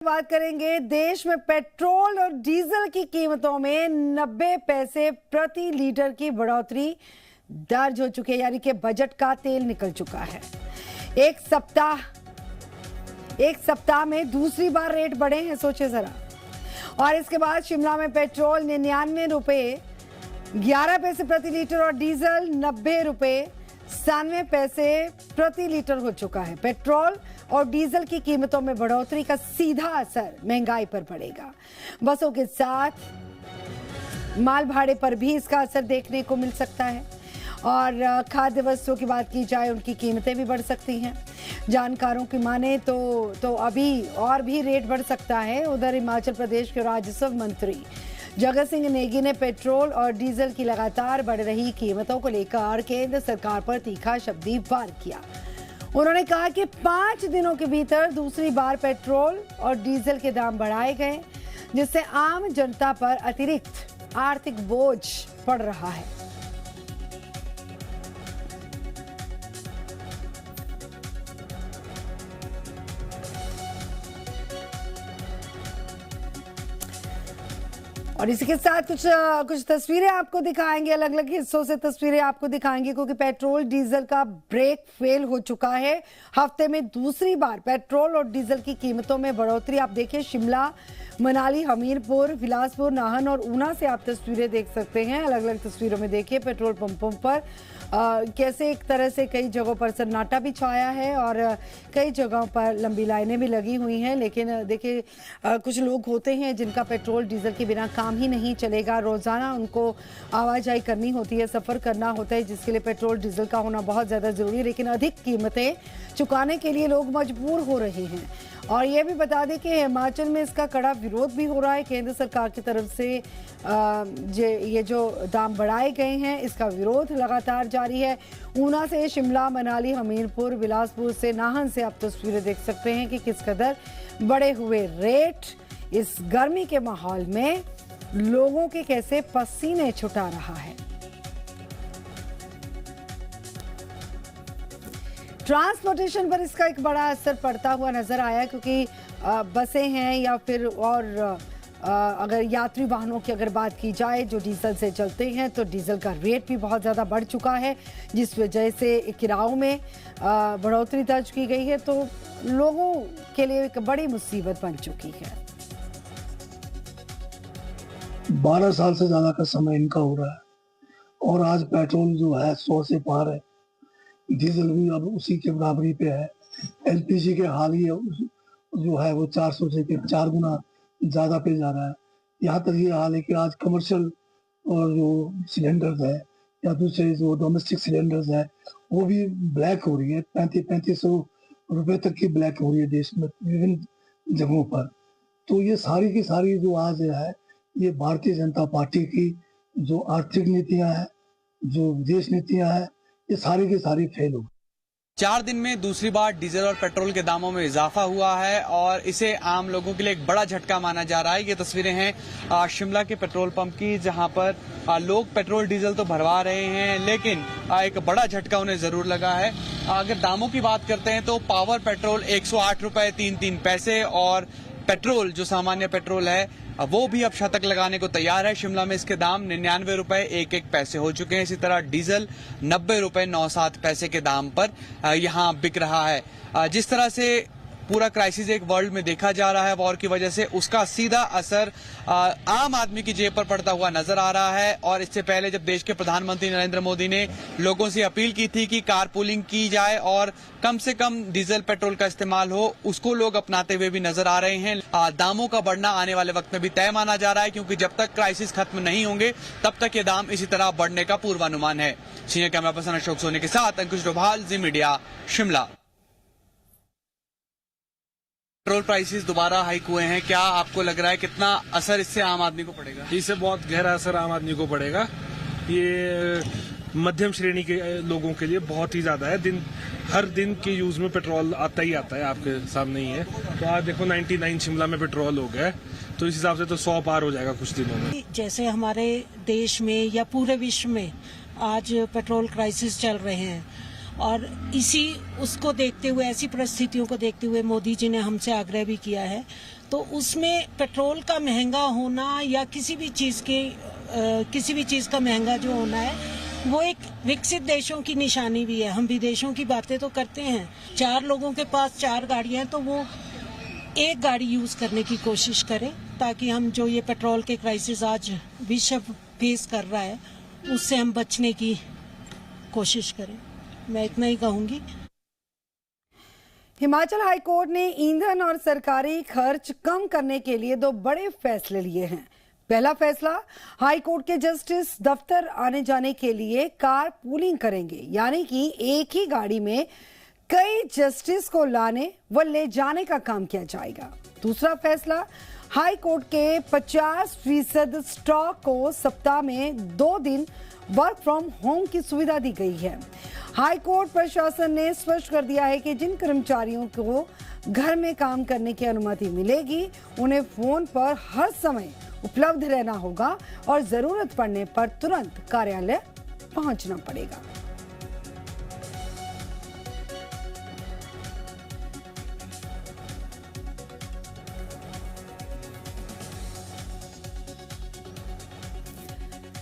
बात करेंगे। देश में पेट्रोल और डीजल की कीमतों में 90 पैसे प्रति लीटर की बढ़ोतरी दर्ज हो चुकी है, यानी कि बजट का तेल निकल चुका है। एक सप्ताह में दूसरी बार रेट बढ़े हैं, सोचे जरा। और इसके बाद शिमला में पेट्रोल 99 रुपए 11 पैसे प्रति लीटर और डीजल 90 रुपए 97 पैसे प्रति लीटर हो चुका है। पेट्रोल और डीजल की कीमतों में बढ़ोतरी का सीधा असर महंगाई पर पड़ेगा। बसों के साथ माल भाड़े पर भी इसका असर देखने को मिल सकता है। और खाद्य वस्तुओं की बात की जाए, उनकी कीमतें भी बढ़ सकती हैं। जानकारों की माने तो अभी और भी रेट बढ़ सकता है। उधर हिमाचल प्रदेश के राजस्व मंत्री जगत सिंह नेगी ने पेट्रोल और डीजल की लगातार बढ़ रही कीमतों को लेकर केंद्र सरकार पर तीखा शब्दी वार किया। उन्होंने कहा कि 5 दिनों के भीतर दूसरी बार पेट्रोल और डीजल के दाम बढ़ाए गए, जिससे आम जनता पर अतिरिक्त आर्थिक बोझ पड़ रहा है। और इसी के साथ कुछ तस्वीरें आपको दिखाएंगे, अलग अलग हिस्सों से तस्वीरें आपको दिखाएंगे, क्योंकि पेट्रोल डीजल का ब्रेक फेल हो चुका है। हफ्ते में दूसरी बार पेट्रोल और डीजल की कीमतों में बढ़ोतरी। आप देखिए, शिमला, मनाली, हमीरपुर, बिलासपुर, नाहन और ऊना से आप तस्वीरें देख सकते हैं। अलग अलग तस्वीरों में देखिए पेट्रोल पंपों पर कैसे एक तरह से कई जगहों पर सन्नाटा भी छाया है और कई जगहों पर लंबी लाइनें भी लगी हुई हैं। लेकिन देखिए, कुछ लोग होते हैं जिनका पेट्रोल डीजल के बिना काम ही नहीं चलेगा। रोजाना उनको आवाजाही करनी होती है, सफर करना होता है, जिसके लिए पेट्रोल डीजल का होना बहुत ज्यादा जरूरी है। लेकिन अधिक कीमतें चुकाने के लिए लोग मजबूर हो रहे हैं। और ये भी बता दें कि हिमाचल में इसका कड़ा विरोध भी हो रहा है। केंद्र सरकार की तरफ से ये जो दाम बढ़ाए गए हैं, इसका विरोध लगातार जारी है। ऊना से शिमला, मनाली, हमीरपुर, बिलासपुर से नाहन से आप तस्वीरें देख सकते हैं कि किस कदर बढ़े हुए रेट इस गर्मी के माहौल में लोगों के कैसे पसीने छुटा रहा है। ट्रांसपोर्टेशन पर इसका एक बड़ा असर पड़ता हुआ नजर आया, क्योंकि बसें हैं या फिर और अगर यात्री वाहनों की अगर बात की जाए जो डीजल से चलते हैं, तो डीजल का रेट भी बहुत ज़्यादा बढ़ चुका है, जिस वजह से किरायों में बढ़ोतरी दर्ज की गई है। तो लोगों के लिए एक बड़ी मुसीबत बन चुकी है। 12 साल से ज़्यादा का समय इनका हो रहा है और आज पेट्रोल जो है 100 से पार है, डीजल भी अब उसी के बराबरी पे है। एलपीजी के हाल ही जो है वो 400 से 4 गुना ज़्यादा पे जा रहा है। यहाँ तक ये हाल है कि आज कमर्शियल और जो सिलेंडर्स है या दूसरे जो डोमेस्टिक सिलेंडर्स है, वो भी ब्लैक हो रही है। 3500 रुपए तक की ब्लैक हो रही है देश में विभिन्न जगहों पर। तो ये सारी की सारी जो आज है, ये भारतीय जनता पार्टी की जो आर्थिक नीतियाँ हैं, जो विदेश नीतियाँ हैं, ये सारी की सारी फेल हो गई। 4 दिन में दूसरी बार डीजल और पेट्रोल के दामों में इजाफा हुआ है और इसे आम लोगों के लिए एक बड़ा झटका माना जा रहा है। ये तस्वीरें हैं शिमला के पेट्रोल पंप की, जहां पर लोग पेट्रोल डीजल तो भरवा रहे हैं, लेकिन एक बड़ा झटका उन्हें जरूर लगा है। अगर दामों की बात करते हैं तो पावर पेट्रोल 108 रुपए 3 पैसे और पेट्रोल जो सामान्य पेट्रोल है वो भी अब शतक लगाने को तैयार है। शिमला में इसके दाम 99 रुपए 1 पैसे हो चुके हैं। इसी तरह डीजल 90 रुपए 97 पैसे के दाम पर यहाँ बिक रहा है। जिस तरह से पूरा क्राइसिस एक वर्ल्ड में देखा जा रहा है वॉर की वजह से, उसका सीधा असर आम आदमी की जेब पर पड़ता हुआ नजर आ रहा है। और इससे पहले जब देश के प्रधानमंत्री नरेंद्र मोदी ने लोगों से अपील की थी कि कारपूलिंग की जाए और कम से कम डीजल पेट्रोल का इस्तेमाल हो, उसको लोग अपनाते हुए भी नजर आ रहे हैं। दामों का बढ़ना आने वाले वक्त में भी तय माना जा रहा है, क्योंकि जब तक क्राइसिस खत्म नहीं होंगे तब तक ये दाम इसी तरह बढ़ने का पूर्वानुमान है। Senior camera person Ashok Soni के साथ Ankush Dobhal, Zee media, Shimla. Petrol prices दोबारा हाइक हुए हैं, क्या आपको लग रहा है कितना असर इससे आम आदमी को पड़ेगा? इससे बहुत गहरा असर आम आदमी को पड़ेगा। ये मध्यम श्रेणी के लोगों के लिए बहुत ही ज्यादा है। हर दिन के यूज में पेट्रोल आता ही आता है, आपके सामने ही है। तो आज देखो 99 शिमला में पेट्रोल हो गया, तो इस हिसाब से तो 100 पार हो जाएगा कुछ दिनों में। जैसे हमारे देश में या पूरे विश्व में आज पेट्रोल क्राइसिस चल रहे हैं और उसको देखते हुए, ऐसी परिस्थितियों को देखते हुए मोदी जी ने हमसे आग्रह भी किया है तो उसमें पेट्रोल का महंगा होना या किसी भी चीज़ का महंगा जो होना है, वो एक विकसित देशों की निशानी भी है। हम विदेशों की बातें तो करते हैं, 4 लोगों के पास 4 गाड़ियां हैं तो वो एक गाड़ी यूज करने की कोशिश करें, ताकि हम जो ये पेट्रोल के क्राइसिस आज विश्व फेस कर रहा है उससे हम बचने की कोशिश करें। मैं इतना ही कहूंगी। हिमाचल हाईकोर्ट ने ईंधन और सरकारी खर्च कम करने के लिए 2 बड़े फैसले लिए हैं। पहला फैसला, हाईकोर्ट के जस्टिस दफ्तर आने जाने के लिए कार पूलिंग करेंगे, यानी कि एक ही गाड़ी में कई जस्टिस को लाने व ले जाने का काम किया जाएगा। दूसरा फैसला, हाई कोर्ट के 50% स्टॉक को सप्ताह में 2 दिन वर्क फ्रॉम होम की सुविधा दी गई है। हाई कोर्ट प्रशासन ने स्पष्ट कर दिया है कि जिन कर्मचारियों को घर में काम करने की अनुमति मिलेगी, उन्हें फोन पर हर समय उपलब्ध रहना होगा और जरूरत पड़ने पर तुरंत कार्यालय पहुंचना पड़ेगा।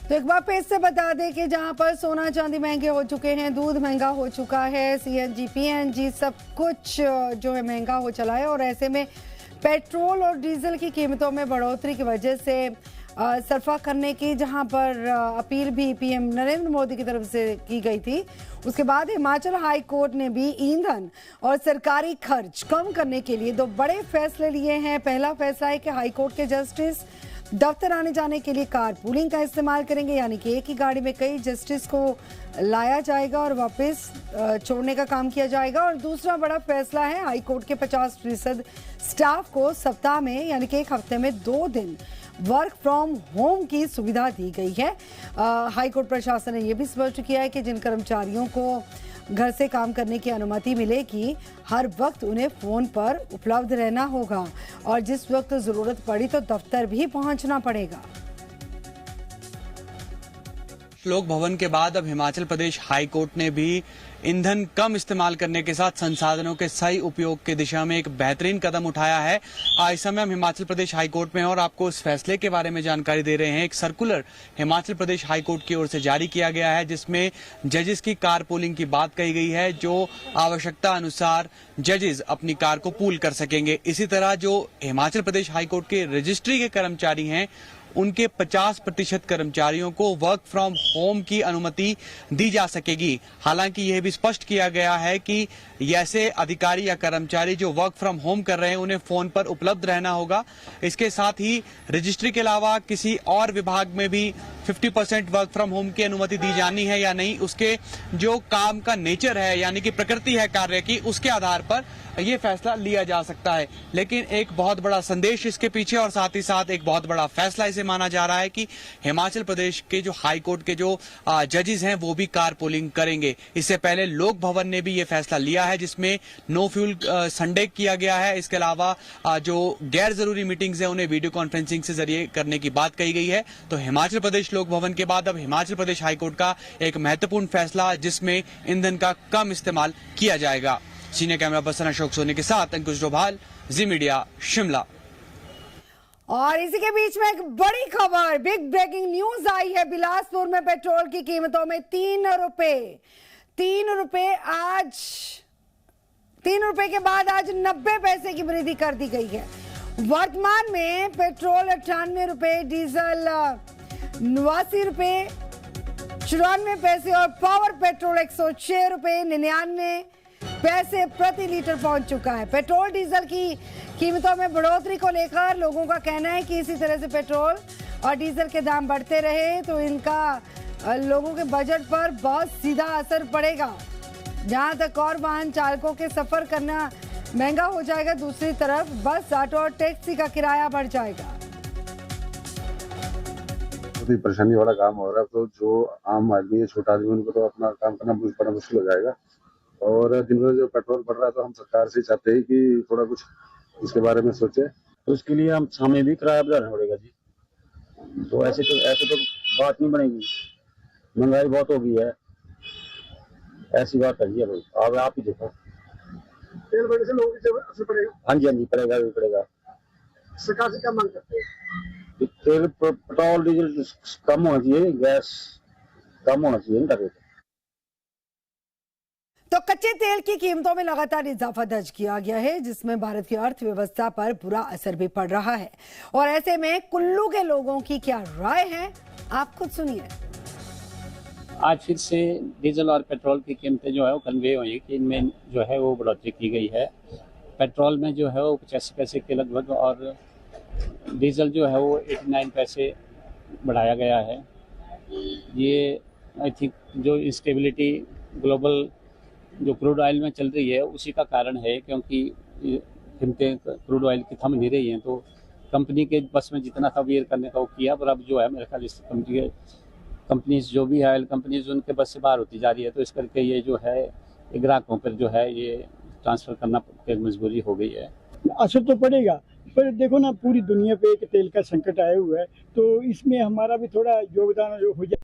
तो एक बार फिर से बता दें कि जहां पर सोना चांदी महंगे हो चुके हैं, दूध महंगा हो चुका है, सीएनजी पीएनजी सब कुछ जो है महंगा हो चला है, और ऐसे में पेट्रोल और डीजल की कीमतों में बढ़ोतरी की वजह से सरफा करने की जहां पर अपील भी पीएम नरेंद्र मोदी की तरफ से की गई थी, उसके बाद हिमाचल हाई कोर्ट ने भी ईंधन और सरकारी खर्च कम करने के लिए 2 बड़े फैसले लिए हैं। पहला फैसला है कि हाई कोर्ट के जस्टिस दफ्तर आने जाने के लिए कार पूलिंग का इस्तेमाल करेंगे, यानी कि एक ही गाड़ी में कई जस्टिस को लाया जाएगा और वापस छोड़ने का काम किया जाएगा। और दूसरा बड़ा फैसला है, हाई कोर्ट के 50% स्टाफ को सप्ताह में यानी कि एक हफ्ते में 2 दिन वर्क फ्रॉम होम की सुविधा दी गई है। हाई कोर्ट प्रशासन ने यह भी स्पष्ट किया है कि जिन कर्मचारियों को घर से काम करने की अनुमति मिलेगी, हर वक्त उन्हें फोन पर उपलब्ध रहना होगा और जिस वक्त जरूरत पड़ी तो दफ्तर भी पहुंचना पड़ेगा। लोक भवन के बाद अब हिमाचल प्रदेश हाई कोर्ट ने भी ईंधन कम इस्तेमाल करने के साथ संसाधनों के सही उपयोग की दिशा में एक बेहतरीन कदम उठाया है। इस समय हम हिमाचल प्रदेश हाई कोर्ट में हैं और आपको इस फैसले के बारे में जानकारी दे रहे हैं। एक circular Himachal Pradesh high court की ओर से जारी किया गया है, जिसमें जजेस की कार पूलिंग की बात कही गई है, जो आवश्यकता अनुसार जजेस अपनी कार को पूल कर सकेंगे। इसी तरह जो हिमाचल प्रदेश हाई कोर्ट के रजिस्ट्री के कर्मचारी हैं, उनके 50% कर्मचारियों को वर्क फ्रॉम होम की अनुमति दी जा सकेगी। हालांकि यह भी स्पष्ट किया गया है कि ऐसे अधिकारी या कर्मचारी जो वर्क फ्रॉम होम कर रहे हैं, उन्हें फोन पर उपलब्ध रहना होगा। इसके साथ ही रजिस्ट्री के अलावा किसी और विभाग में भी 50% वर्क फ्रॉम होम की अनुमति दी जानी है या नहीं, उसके जो काम का नेचर है यानी कि प्रकृति है कार्य की, उसके आधार पर ये फैसला लिया जा सकता है। लेकिन एक बहुत बड़ा संदेश इसके पीछे और साथ ही साथ एक बहुत बड़ा फैसला इसे माना जा रहा है कि हिमाचल प्रदेश के जो हाई कोर्ट के जो जजेस हैं वो भी कार पूलिंग करेंगे। इससे पहले लोक भवन ने भी ये फैसला लिया है, जिसमें नो फ्यूल संडे किया गया है। इसके अलावा जो गैर जरूरी मीटिंग्स हैं उन्हें वीडियो कॉन्फ्रेंसिंग से जरिए करने की बात कही गई है। तो हिमाचल प्रदेश लोक भवन के बाद अब हिमाचल प्रदेश हाई कोर्ट का एक महत्वपूर्ण फैसला, जिसमें ईंधन का कम इस्तेमाल किया जाएगा। Senior camera person Ashok Soni के साथ अंकुश डोभाल, जी मीडिया, शिमला। और इसी के बीच में एक बड़ी खबर, बिग ब्रेकिंग न्यूज आई है। बिलासपुर में पेट्रोल की कीमतों में 3 रुपए आज 3 रुपए के बाद आज 90 पैसे की वृद्धि कर दी गई है। वर्तमान में पेट्रोल 98 रुपए, डीजल 89 रुपए 94 पैसे और पावर पेट्रोल 106 रुपए 99 पैसे प्रति लीटर पहुंच चुका है। पेट्रोल डीजल की कीमतों में बढ़ोतरी को लेकर लोगों का कहना है कि इसी तरह से पेट्रोल और डीजल के दाम बढ़ते रहे तो इनका लोगों के बजट पर बहुत सीधा असर पड़ेगा। जहां तक और वाहन चालकों के सफर करना महंगा हो जाएगा, दूसरी तरफ बस, ऑटो और टैक्सी का किराया बढ़ जाएगा। परेशानी वाला काम हो रहा है, तो जो आम आदमी है, छोटा आदमी, उनको तो अपना काम करना बड़ा मुश्किल हो जाएगा। और दिन में जो पेट्रोल बढ़ रहा है, तो हम सरकार से चाहते हैं कि थोड़ा कुछ इसके बारे में सोचे। तो उसके लिए हमें भी किराया बढ़ाना पड़ेगा जी। तो ऐसे तो बात नहीं बनेगी, महंगाई बहुत हो गई है, ऐसी बात है जी। अब आप ही देखो, तेल बढ़ने से लोगों की असर पड़ेगा। हाँ जी पड़ेगा भी पड़ेगा। सरकार से क्या मांग करते हैं? तेल पेट्रोल डीजल कम होना चाहिए, गैस कम होना चाहिए इनका रेट। तो कच्चे तेल की कीमतों में लगातार इजाफा दर्ज किया गया है, जिसमें भारत की अर्थव्यवस्था पर बुरा असर भी पड़ रहा है। और ऐसे में कुल्लू के लोगों की क्या राय है, आप खुद सुनिए। आज फिर से डीजल और पेट्रोल की कीमतें जो है वो कन्वे हुई कि इनमें जो है वो बढ़ोतरी की गई है। पेट्रोल में जो है वो 85 पैसे के लगभग और डीजल जो है वो 89 पैसे बढ़ाया गया है। ये आई थिंक जो इंस्टेबिलिटी ग्लोबल जो क्रूड ऑयल में चल रही है उसी का कारण है, क्योंकि कीमतें क्रूड ऑयल की थम नहीं रही हैं। तो कंपनी के बस में जितना था वेयर करने का वो किया, पर अब जो है मेरे ख्याल इस कंपनीज जो भी है ऑयल कंपनीज उनके बस से बाहर होती जा रही है। तो इस करके ये जो है ग्राहकों पर जो है ये ट्रांसफ़र करना मजबूरी हो गई है। असर तो पड़ेगा, पर देखो ना पूरी दुनिया पे एक तेल का संकट आया हुआ है, तो इसमें हमारा भी थोड़ा योगदान हो जाए।